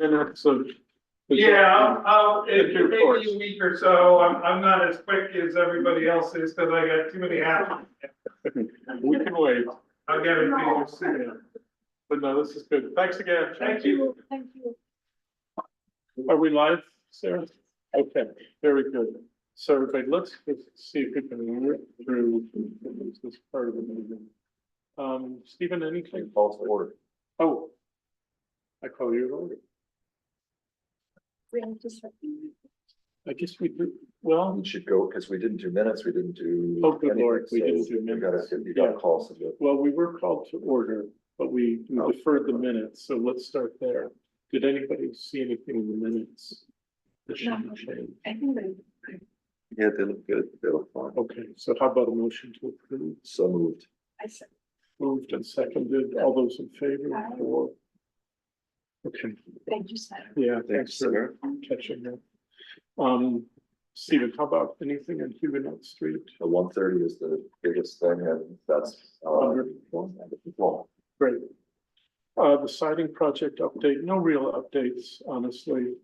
minutes of. Yeah, it Your may course. be a week or so. I'm not as quick as everybody else is because I got too many hats. We can wait. I'll get it to you soon. But no, this is good. Thanks again. Thank you. Thank you. Are we live, Sarah? Okay, very good. So everybody, let's just see if we can rip through this part of the meeting. Stephen, anything? Calls to order. Oh. I call you to order. We have to set- I guess we do, well, We should go, because we didn't do minutes, we didn't do. Oh, good Lord, we anything, didn't so do minutes. You got calls to do. well, we were called to order, but we Oh. deferred the minutes, so let's start there. Did anybody see anything in the minutes? That should No. change? I think they. Yeah, they look good, they look fine. Okay, so how about a motion to approve? So moved. I said, Moved and seconded, all those in favor Aye. for? Okay, thank you, Sarah. yeah, thanks for Sarah. catching that. Stephen, how about anything on Huguenot Street? The 130 is the biggest thing, and that's. Well, Great. The siding project update, no real updates, honestly.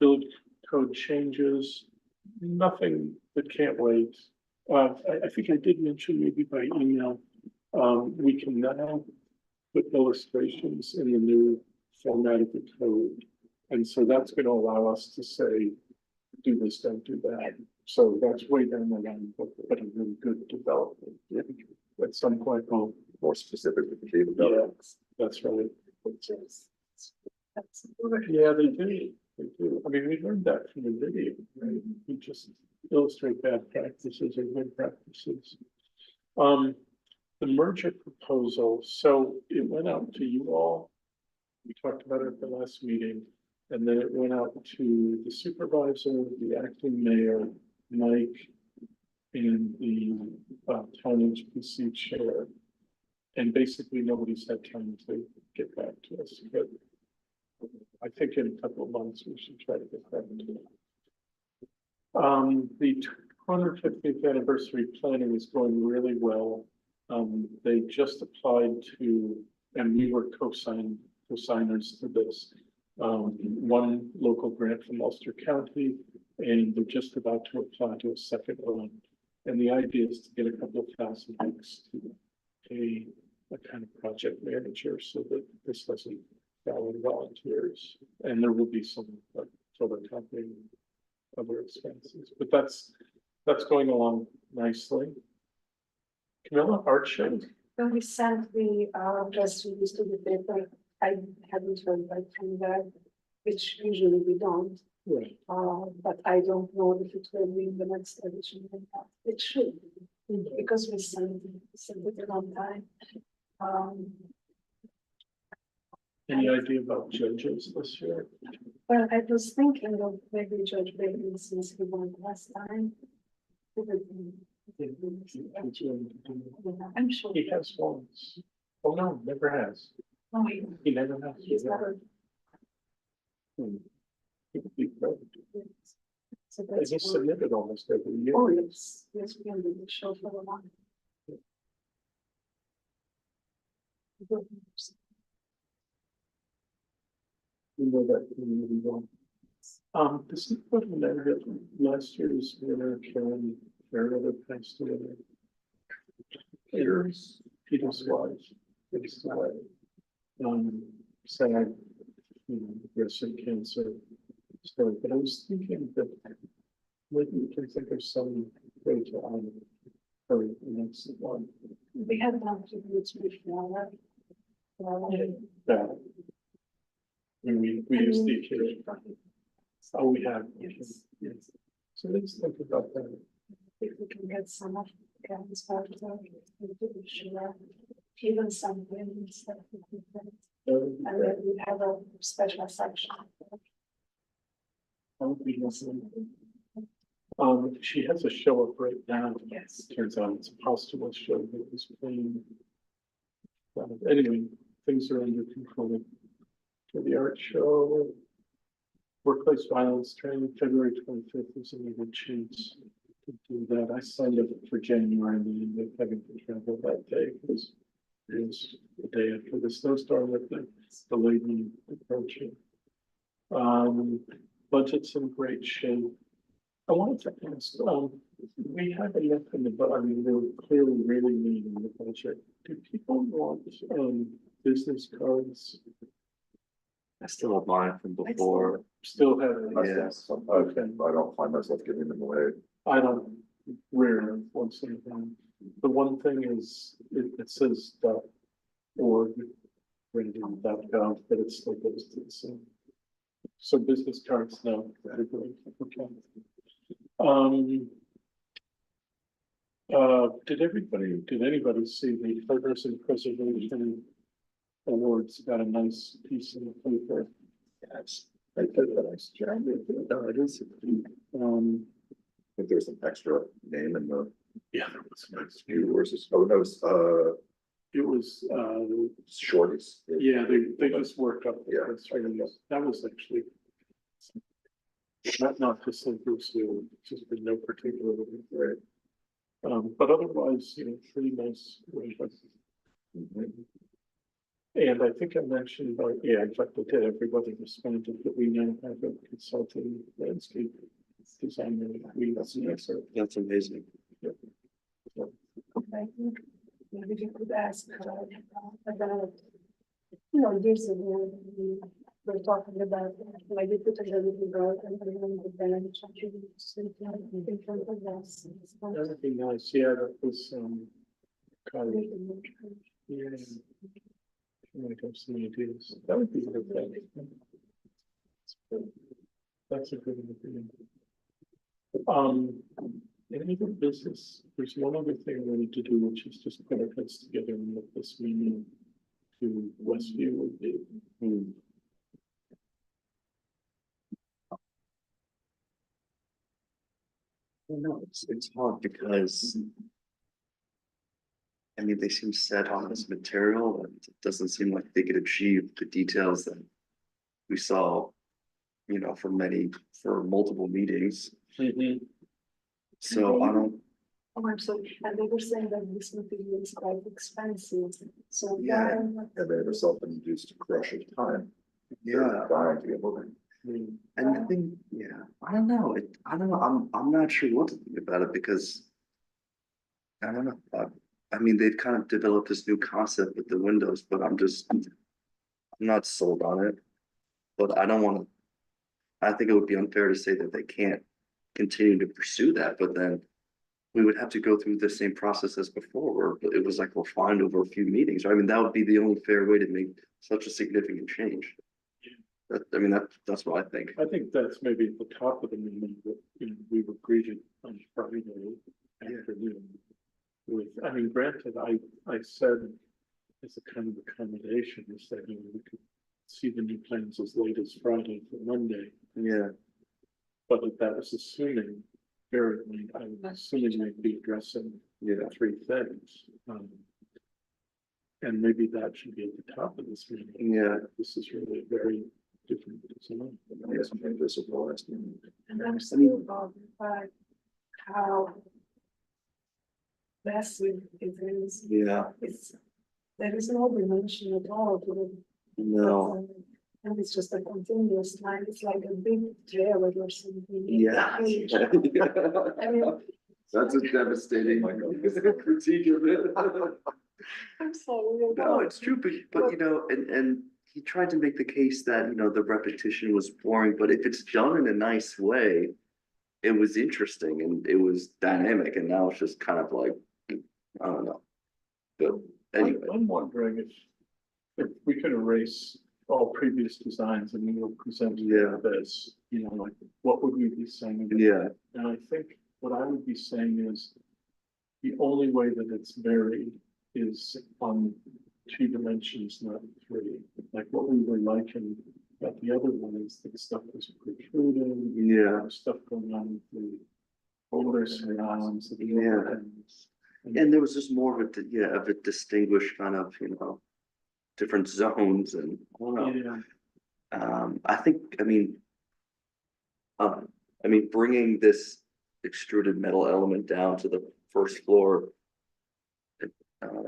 Village code changes, nothing that can't wait. I think I did mention maybe by email, we can now put illustrations in the new format of the code. And so that's going to allow us to say, do this, don't do that. So that's way down the line, but a really good development. At some point, oh, more specific with the cable. yeah, that's right. Which is. That's. Yeah, they do. They do. I mean, we learned that from the video, right? We just illustrate bad practices or good practices. The merger proposal, so it went out to you all. We talked about it at the last meeting, and then it went out to the supervisor, the acting mayor, Mike, and the town HPC chair. And basically, nobody's had time to get back to us, but I think in a couple of months, we should try to get that into it. The 250th anniversary planning is going really well. They just applied to, and we were co-signers to this. One local grant from Ulster County, and they're just about to apply to a second one. And the idea is to get a couple of thousand bucks to pay a kind of project manager so that this doesn't fall in volunteers. And there will be some photocopying, other expenses, but that's going along nicely. Camilla, art show? When we sent the press release to the paper, I hadn't heard back from that, which usually we don't. Right. But I don't know if it will be in the next edition or not. It should be, because we sent it on time. Any idea about judges this year? Well, I was thinking of maybe Judge Bailey, since he won last time. I'm sure. He has once. Oh, no, never has. No, He never has. he's never. He would be proud. So And that's. he's submitted almost every year. Oh, yes, yes, we can do the show for a while. We know that really well. This is what we learned that last year's winner, Karen Fairweather, passed away. Peter's wife, passed away. Sad, aggressive cancer story, but I was thinking that maybe we can think of some way to honor her next one. We had done tributes before. Yeah. And we use the occasion. Oh, we have. Yes. Yes. So let's think about that. If we can get some of Karen's part of even some women stuff. And then we have a special section. She has a show up right now. Yes. Turns out it's a posthumous show that was playing. Anyway, things are under control. For the art show, workplace violence training, February 25th is another chance to do that. I signed up for January and then having to travel that day because it's day after the snowstorm with the lady approaching. Budget's in great shape. I wanted to ask, we have enough in the, I mean, we're clearly really needing the budget. Do people want, business cards? I still have mine from before. Still have, Yeah, I don't find myself giving them away. I don't, rarely, once in a while. The one thing is, it says .org, gov, but it still goes to the same. So business cards, no, okay. Did anybody see the Partners in Preservation Awards? Got a nice piece of paper. Yes. I did a nice job. No, it is. I think there's an extra name in the Yeah, there was a nice. viewers. Oh, no, it's, It was, shorties. yeah, they just worked up. Yeah. That was actually. Not to say Bruce Lee, just for no particular. Right. But otherwise, pretty nice. Mhm. And I think I mentioned, yeah, in fact, I did, everybody responded that we now have a consulting landscape designer. That's amazing. I think maybe you could ask her about, years ago, we were talking about, like, they put a little girl and the bench, in front of us. That would be nice, yeah, that was, kind of, yeah. Might have some ideas, that would be a good thing. That's a good idea. Any other business, there's one other thing we need to do, which is just put our heads together and look this meeting to Westview would be. No, it's hard because. I mean, they seem set on this material and it doesn't seem like they could achieve the details that we saw. For multiple meetings, so I don't, Oh, I'm sorry, and they were saying that this material is quite expensive, so. Yeah. And they have a self-induced crush of time. yeah, They're dying to get moving. and the thing, yeah, I don't know, I'm not sure what to think about it because. I don't know, I mean, they've kind of developed this new concept with the windows, but I'm not sold on it. But I don't wanna. I think it would be unfair to say that they can't continue to pursue that, but then. We would have to go through the same process as before, where it was like refined over a few meetings. I mean, that would be the only fair way to make such a significant change. That's what I think. I think that's maybe at the top of the meeting, that, we were greeted on Friday afternoon. With, I mean, granted, I said, as a kind of accommodation, is that, we could see the new plans as late as Friday for Monday, Yeah, but that was assuming, very late, I was assuming they'd be addressing, three things. And maybe that should be at the top of this meeting. yeah, This is really a very different design. Yes, I'm just surprised. And I'm still bothered by how. Massive it is. yeah, There is no dimension at all to it. no, And it's just a continuous line, it's like a big trailer or something. yeah. I mean, That's a devastating critique of it. I'm sorry. No, it's true, but and he tried to make the case that, the repetition was boring, but if it's done in a nice way. It was interesting and it was dynamic, and now it's just kind of like, I don't know. But anyway, I'm wondering if we could erase all previous designs and we will present this, like, what would we be saying? yeah, And I think what I would be saying is the only way that it's varied is on 2 dimensions, not 3. Like what we were liking about the other one is that stuff was protruding. yeah. Stuff going on with the older surrounds. Of the Yeah. overhangs. And there was just more of a distinguished kind of, different zones and, I don't know. Yeah, I think, bringing this extruded metal element down to the first floor.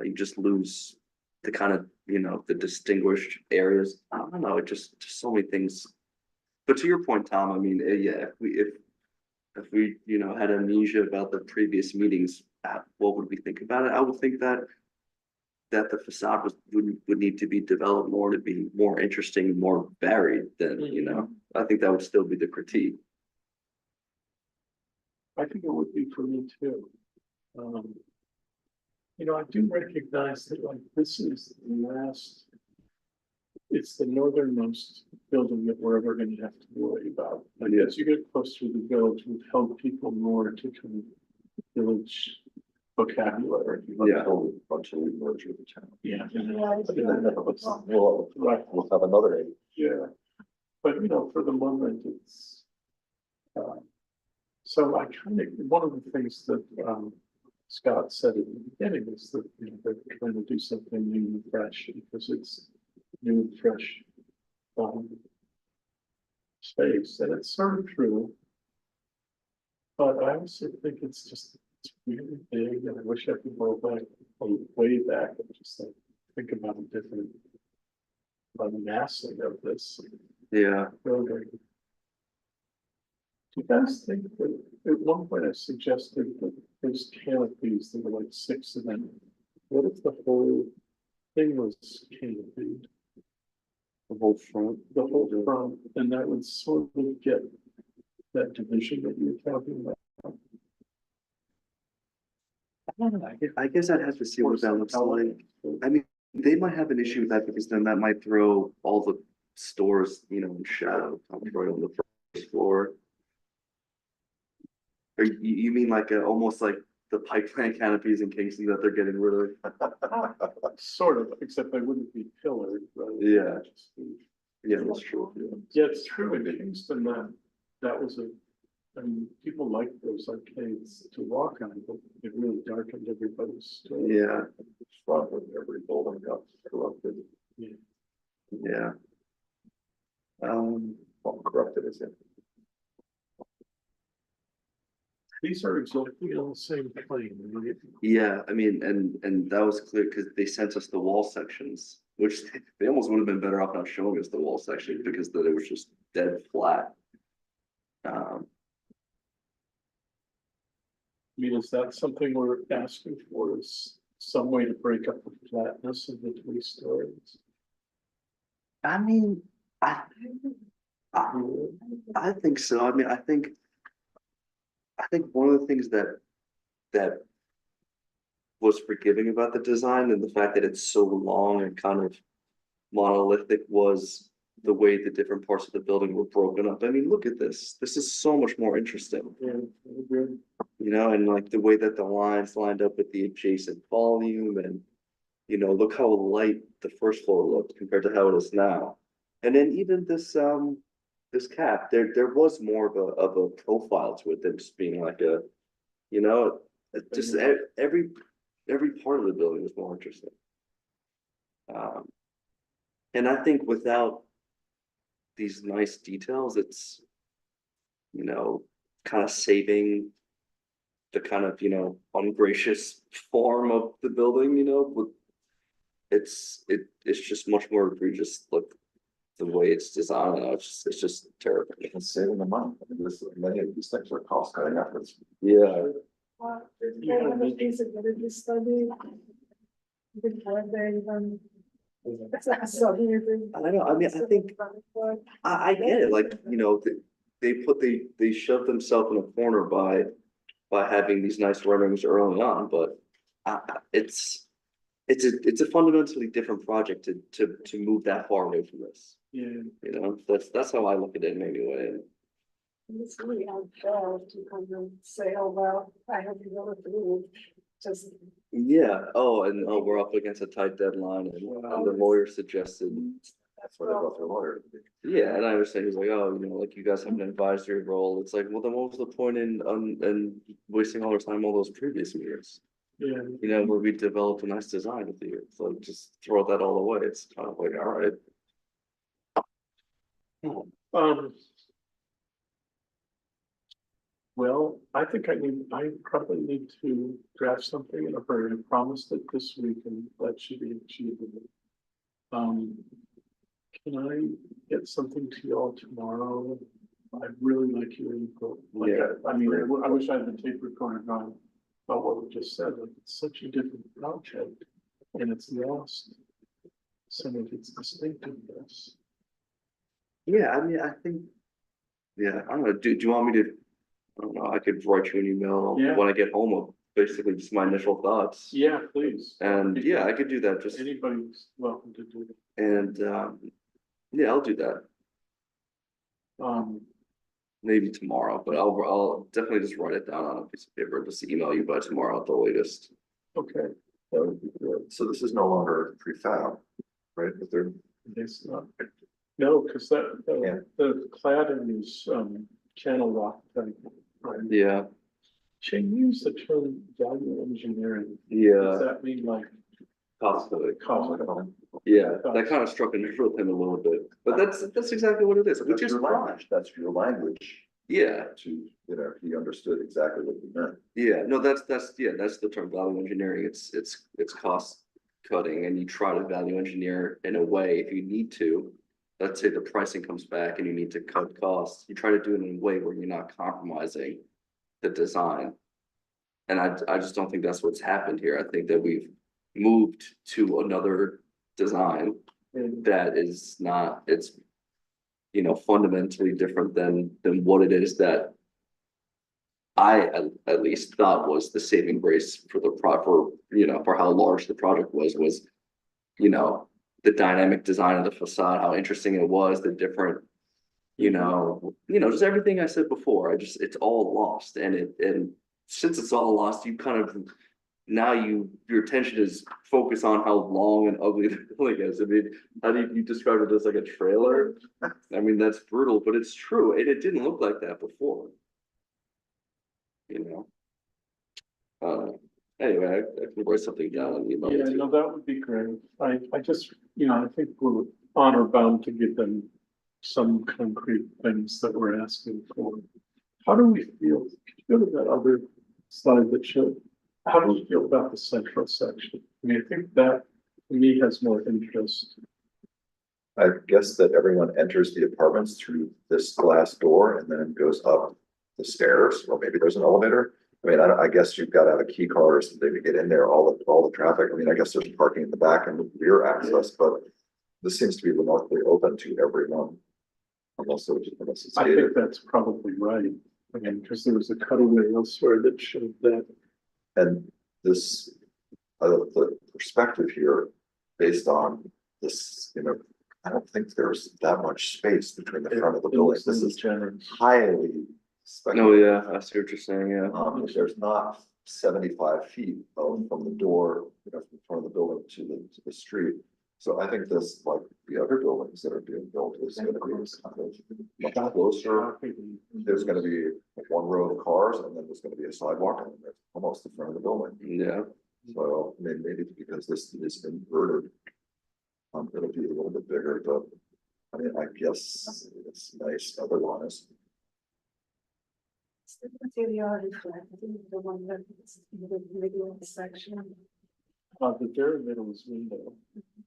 You just lose the kind of, you know, the distinguished areas. I don't know, it just so many things. But to your point, Tom, I mean, yeah, if we, you know, had amnesia about the previous meetings, what would we think about it? I would think that the facade would need to be developed more to be more interesting, more varied than, you know, I think that would still be the critique. I think it would be for me too. You know, I do recognize that like this is the last. It's the northernmost building that we're ever gonna have to worry about. Like as you get closer to the village, we've held people more to kind of village vocabulary. Yeah. Bunch of merge with the town. Yeah. We'll, Right. we'll have another eight. Yeah, but you know, for the moment, it's. So I kind of, one of the things that Scott said at the beginning is that, you know, they're trying to do something new and fresh because it's new and fresh. Space, and it's sort of true. But I also think it's really big, and I wish I could go back, way back, and just like think about a different. Massing of this Yeah, building. Do you guys think that at one point I suggested that there's canopies, there were like 6 of them? What if the whole thing was canopied? the whole front. The whole front, and that would sort of get that division that you were talking about. I guess I'd have to see what that looks like. I mean, they might have an issue with that because then that might throw all the stores, you know, in shadow, right on the first floor. Or you mean like almost like the pipe plant canopies in Kingston that they're getting rid of? Sort of, except they wouldn't be pillared, right? Yeah. Yeah, that's true. Yeah, it's true in Kingston that was I mean, people like those arcades to walk on, but it really darkened everybody's story. Yeah, Front of every building got corrupted. yeah. Well, corrupted is it? These are exactly on the same plane, right? Yeah, I mean, and that was clear because they sent us the wall sections, which they almost would have been better off not showing us the wall section because it was just dead flat. I mean, is that something we're asking for, is some way to break up the flatness of the 3 stories? I mean, I think so. I mean, I think one of the things that was forgiving about the design and the fact that it's so long and kind of monolithic was the way the different parts of the building were broken up. I mean, look at this. This is so much more interesting. Yeah, I agree. You know, and like the way that the lines lined up with the adjacent volume and, you know, look how light the first floor looked compared to how it is now. And then even this cap, there was more of a profile to it than just being like a, you know, just every part of the building was more interesting. And I think without these nice details, it's, you know, kind of saving the kind of, you know, ungracious form of the building, you know, with it's just much more egregious, like the way it's designed. It's just terrible. It's saving the money. I mean, many of these things are cost cutting efforts. Yeah, They have a feasibility study. Before they even. So I know. I mean, I think I get it. Like, you know, they shoved themselves in a corner by having these nice renderings early on, but it's a fundamentally different project to move that far away from this. Yeah, You know, that's how I look at it anyway. It's really unfair to come and say, oh, well, I have to go through, just. Yeah. Oh, and we're up against a tight deadline, and the lawyer suggested. That's what I got the lawyer. Yeah, and I understand. He's like, oh, you know, like you guys have an advisory role. It's like, well, then what was the point in wasting all our time all those previous years? yeah. You know, where we developed a nice design with you. So just throw that all away. It's kind of like, all right. Um. Well, I think I probably need to draft something in a hurry. I promised it this week and that should be achievable. Um, can I get something to y'all tomorrow? I'd really like your input. Like, Yeah. I mean, I wish I had the tape recorder going about what we just said, like, it's such a different project and it's lost some of its distinctiveness. Yeah, I mean, I think, yeah, I don't know, do you want me to, I don't know, I could write you an email Yeah. when I get home of basically just my initial thoughts. Yeah, please. And yeah, I could do that, just, Anybody's welcome to do it. and, yeah, I'll do that, maybe tomorrow, but I'll definitely just write it down on a piece of paper, just email you by tomorrow at the latest. Okay, That would be good. So this is no longer prefab, right? But they're, it's not, no, because Yeah. the cladding is, channel lock type. Right? Yeah, Shane used the term value engineering. Does yeah, that mean like cost of it, cost? yeah, that kind of struck a nerve with him a little bit, but that's exactly what it is, which that's is your fine. language, that's your language Yeah, to, you know, he understood exactly what you meant. yeah, no, that's the term value engineering, it's cost cutting, and you try to value engineer in a way, if you need to. Let's say the pricing comes back and you need to cut costs, you try to do it in a way where you're not compromising the design. And I just don't think that's what's happened here, I think that we've moved to another design And that is not, it's, you know, fundamentally different than what it is that I at least thought was the saving grace for the for, you know, for how large the project was, you know, the dynamic design of the facade, how interesting it was, the different, you know, just everything I said before. It's all lost, and since it's all lost, you kind of now your attention is focused on how long and ugly the building is. I mean, how do you describe it as like a trailer? I mean, that's brutal, but it's true, and it didn't look like that before. You know. Anyway, I can write something down and email it yeah, to you. no, that would be great. I just, I think we're honor bound to give them some concrete things that we're asking for. How do we feel? Could you go to that other slide that showed? How do we feel about the central section? I mean, I think that to me has more interest. I guess that everyone enters the apartments through this glass door and then goes up the stairs, or maybe there's an elevator. I mean, I guess you've got to have a key card or something to get in there, all the traffic. I mean, I guess there's parking in the back and rear access, but this seems to be remarkably open to everyone. Unless it's I gated. think that's probably right. I mean, because there was a cutaway elsewhere that showed that. And this, the perspective here, based on this, you know, I don't think there's that much space between the front of the building. This is generous. highly No, speculative. yeah, I see what you're saying, yeah. There's not 75 feet from the door, you know, from front of the building to the street. So I think this, like the other buildings that are being built, is gonna be kind of much closer. There's gonna be like one row of cars and then there's gonna be a sidewalk and then there's almost the front of the building. Yeah, So maybe because this is inverted. It'll be a little bit bigger, but I mean, I guess it's nice otherwise. It's the material reflecting the one that is in the middle of the section. The very middle is window.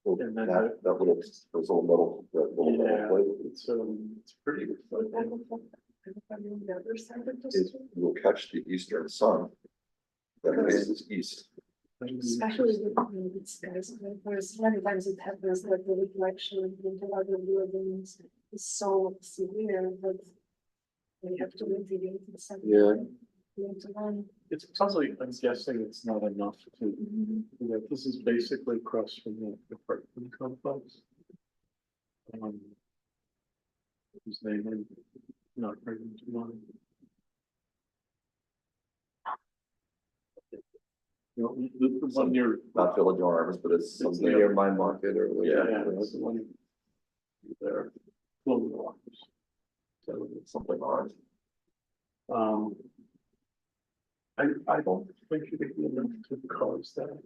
Well, And then that little, those little metal, that little Yeah, metal plate it's pretty reflective. On the other side of the is, street, will catch the eastern sun. That faces east. especially with the stairs, there's many times it happens that the reflection into other buildings is so severe that they have to mitigate the sun. Yeah. It's probably, I'm guessing it's not enough to, this is basically across from the apartment complex. Whose name I'm not bringing to mind. No, the one near. Not Village Arms, but it's It's something. near my market or whatever. Yeah, it's the one there. Close the office. So it's Something orange. I don't think it'd be enough to cause that.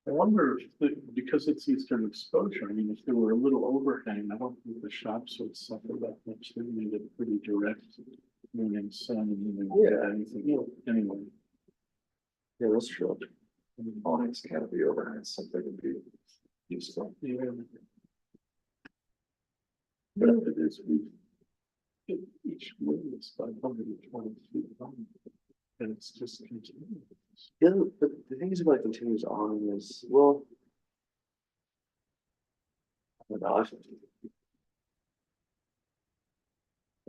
I wonder if, because it's eastern exposure, I mean, if there were a little overhang, I don't think the shops would suffer that much. They need a pretty direct morning sun and then. Yeah. Anything, anyway. Yeah, that's true. Awnings, canopy overhang, something would be useful. Yeah. But it is, each wing is 520 feet long. And it's just continuing. Yeah, but the thing is about continuous on is, well. Oh my gosh.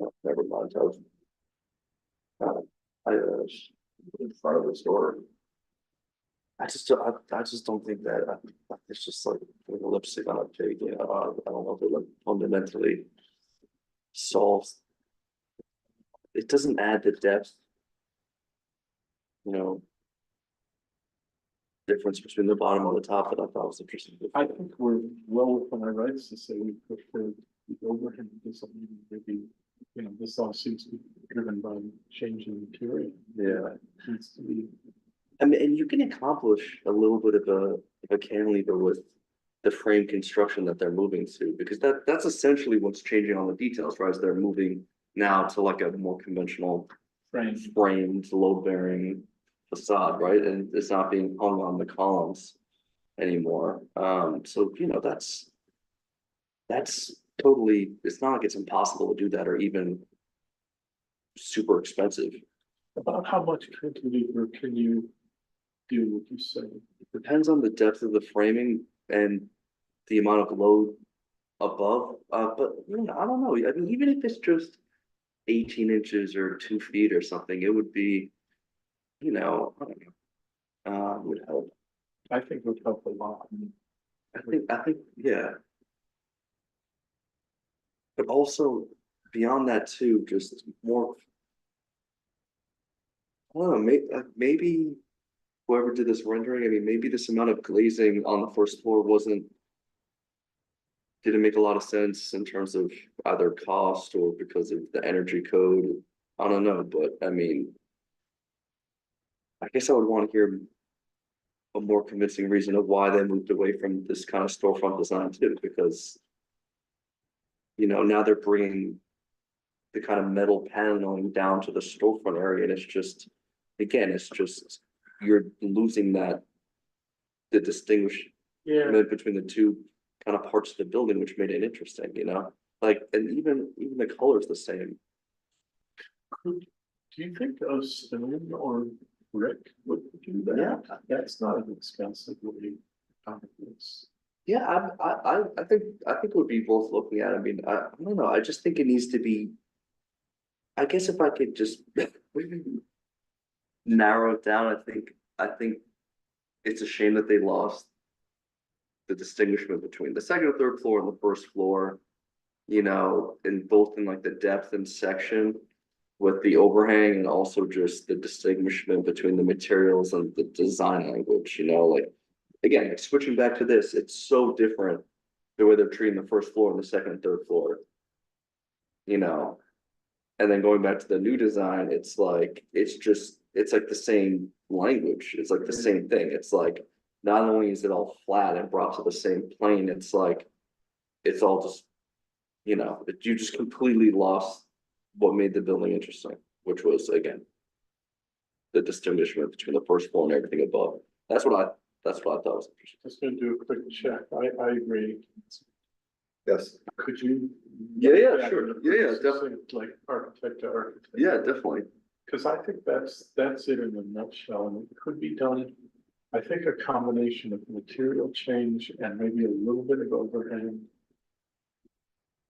Oh, never mind, In front of the store. I just don't think that, it's just like putting a lipstick on a pig, you know, I don't know if it like fundamentally solves. It doesn't add the depth. You know. Difference between the bottom and the top that I thought was interesting. I think we're well within our rights to say we prefer the overhead design, maybe, you know, this all seems to be driven by changing material. Yeah. It needs to be, I mean, and you can accomplish a little bit of a cantilever with the frame construction that they're moving to, because that's essentially what's changing on the details, right? Is they're moving now to like a more conventional framed. framed, load-bearing facade, right? And it's not being hung on the columns anymore. So you know, that's totally, it's not like it's impossible to do that or even super expensive. About how much cantilever can you do, would you say? Depends on the depth of the framing and the amount of load above, but you know, I don't know. I mean, even if it's just 18 inches or 2 feet or something, it would be, you know, I don't know, would help. I think it would help a lot. I think, yeah. But also beyond that too, just more. I don't know, maybe whoever did this rendering, I mean, maybe this amount of glazing on the first floor didn't make a lot of sense in terms of either cost or because of the energy code. I don't know, but I mean, I guess I would want to hear a more convincing reason of why they moved away from this kind of storefront design too, because you know, now they're bringing the kind of metal paneling down to the storefront area, and it's just, again, it's just, you're losing the distinguishment Yeah, between the two kind of parts of the building, which made it interesting, you know? Like, and even the color is the same. do you think of stone or brick would do that? Yeah. That's not an expensive way. It's Yeah, I think it would be worth looking at. I mean, I don't know. I just think it needs to be. I guess if I could just narrow it down, I think it's a shame that they lost the distinguishment between the second and third floor and the first floor. You know, in both in like the depth and section with the overhang, and also just the distinguishment between the materials and the design language. You know, like again, like switching back to this, it's so different the way they're treating the first floor and the second and third floor. You know, and then going back to the new design, it's like it's like the same language. It's like the same thing. It's like not only is it all flat and brought to the same plane, it's like it's all just, you know, you just completely lost what made the building interesting, which was again the distinguishment between the first floor and everything above. That's what I thought was interesting. just gonna do a quick check. I agree. Yes, Could you? Yeah, sure. Yeah, definitely. Like architect to architect. Yeah, definitely. Cause I think that's it in a nutshell, and it could be done. I think a combination of material change and maybe a little bit of overhang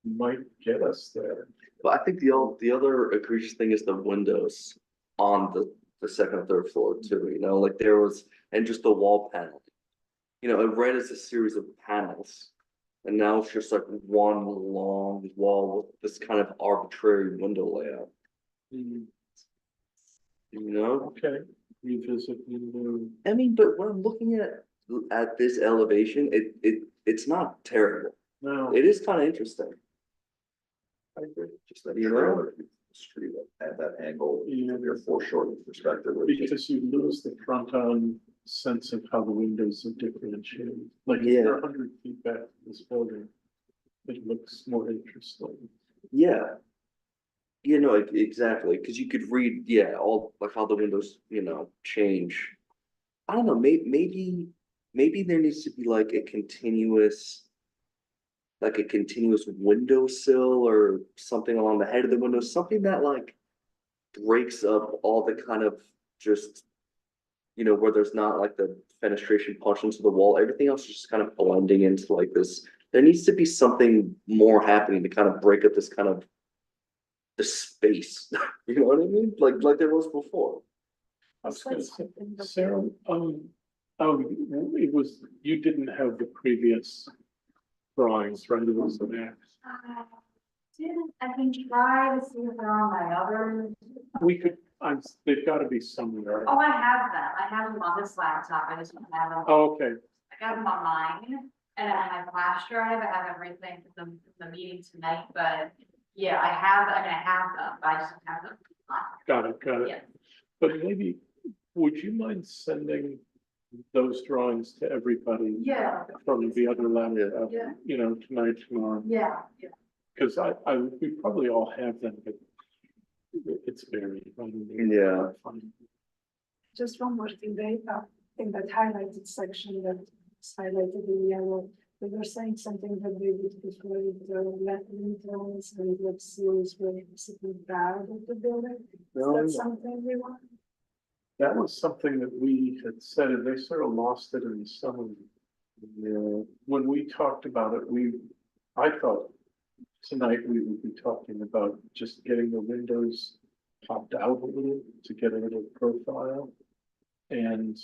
might get us there. But I think the other egregious thing is the windows on the second and third floor too, you know, like there was, and just the wall panel. You know, it read as a series of panels. And now it's just like one long wall with this kind of arbitrary window layout, you know? Okay, revisit window. I mean, but when I'm looking at this elevation, it's not terrible. No, It is kind of interesting. I agree. just that You know? trailer, street at that angle, Yeah. your foreshortened perspective. would just- Because you lose the front on sense of how the windows are differentiated. Like if Yeah. you're 100 feet back from this building, it looks more interesting. Yeah. You know, exactly, because you could read, yeah, all like how the windows, change. I don't know, maybe there needs to be like a continuous windowsill or something along the head of the window, something that like breaks up all the kind of just, where there's not like the fenestration punched into the wall, everything else is just kind of blending into like this. There needs to be something more happening to kind of break up this kind of the space. You know what I mean? Like there was before. I was gonna say, Sarah, it was, you didn't have the previous drawings, right? It was there. I can try to see if they're on my other, We could, they've gotta be somewhere. oh, I have them on this laptop, I just don't have them, Oh, okay, I got them on mine. And on my flash drive, I have everything from the meeting tonight, but yeah, I have them, but I just don't have them. got it. Yeah. But maybe, would you mind sending those drawings to everybody Yeah, from the other laptop, Yeah. Tonight, tomorrow? yeah, Cause we probably all have them, but it's very. Yeah. Just one more thing, they, in that highlighted section that's highlighted in yellow, they were saying something that they would prefer the Latin drawings and what seals were basically bad of the building. Is No, that something we want? that was something that we had said, and they sort of lost it in the summer. When we talked about it, I thought tonight we would be talking about just getting the windows popped out a little to get a little profile. And,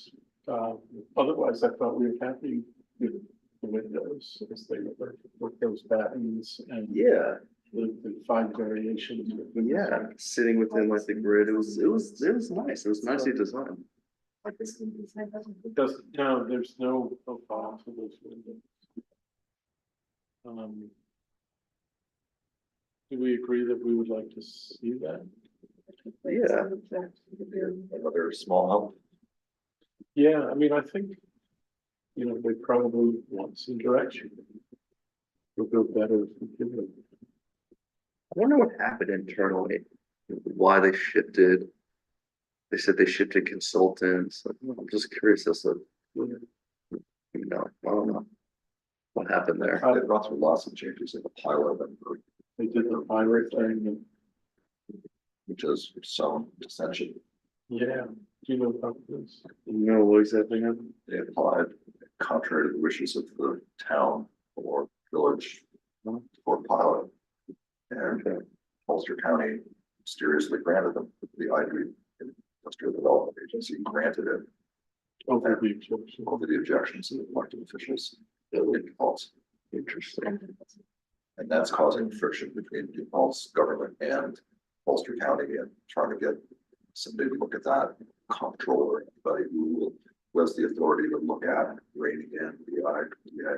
otherwise I thought we were happy with the windows as they were with those battens and Yeah, the five variations. yeah, sitting within like the grid, it was nice, it was nicely designed. Like this can be said, No, there's no profile for those windows. Do we agree that we would like to see that? Yeah. Another small help. Yeah, I mean, I think, they probably want some direction. We'll go better if we give them. I wonder what happened internally, why they shifted. They said they shifted consultants. I'm just curious as to, I don't know. What happened there? They've gone through lots of changes in the pilot and They did the pirate thing and, which is some dissension. yeah, do you know about this? No, what exactly happened? They applied contrary to the wishes of the town or village for pilot. And Ulster County mysteriously granted them, the ID Industrial Development Agency granted it Over the objection. over the objections of the elected officials. In Falls. Interesting. And that's causing friction between New Paltz government and Ulster County and trying to get somebody to look at that comptroller, anybody who has the authority to look at reining in the IDA.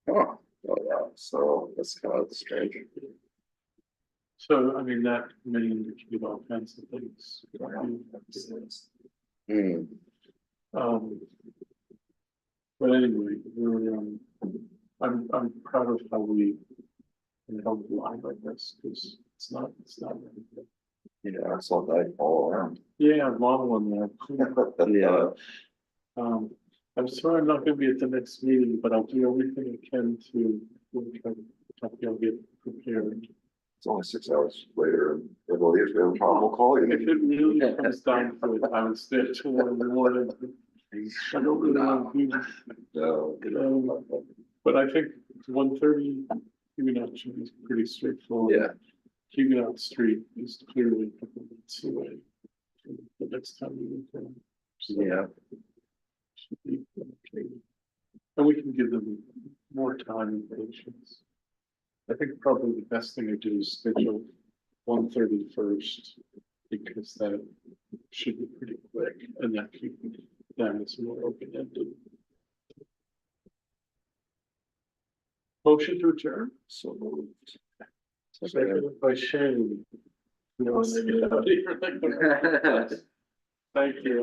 Oh, Yeah, so that's kind of strange. So, I mean, that may indicate all kinds of things. Hmm. But anyway, I'm proud of how we held the line like this, because it's not very good. yeah, I saw that all around. Yeah, long one there. Yeah. I'm sorry I'm not gonna be at the next meeting, but I'll do everything I can to try to help you get prepared. It's only 6 hours later and they believe we have a problem, we'll call If you. it really comes down to it, I would stay at 2 in the morning. I don't really want to do, No. but I think 1:30, Huguenot should be pretty straightforward. Yeah. Huguenot Street is clearly a couple minutes away. The next time we move there. So Yeah. should be okay. And we can give them more time and patience. I think probably the best thing to do is schedule 1:30 first, because that should be pretty quick, and that keep them as more open ended. Motion to adjourn? So moved. Seconded by Shane. You know, get out of here. Thank you.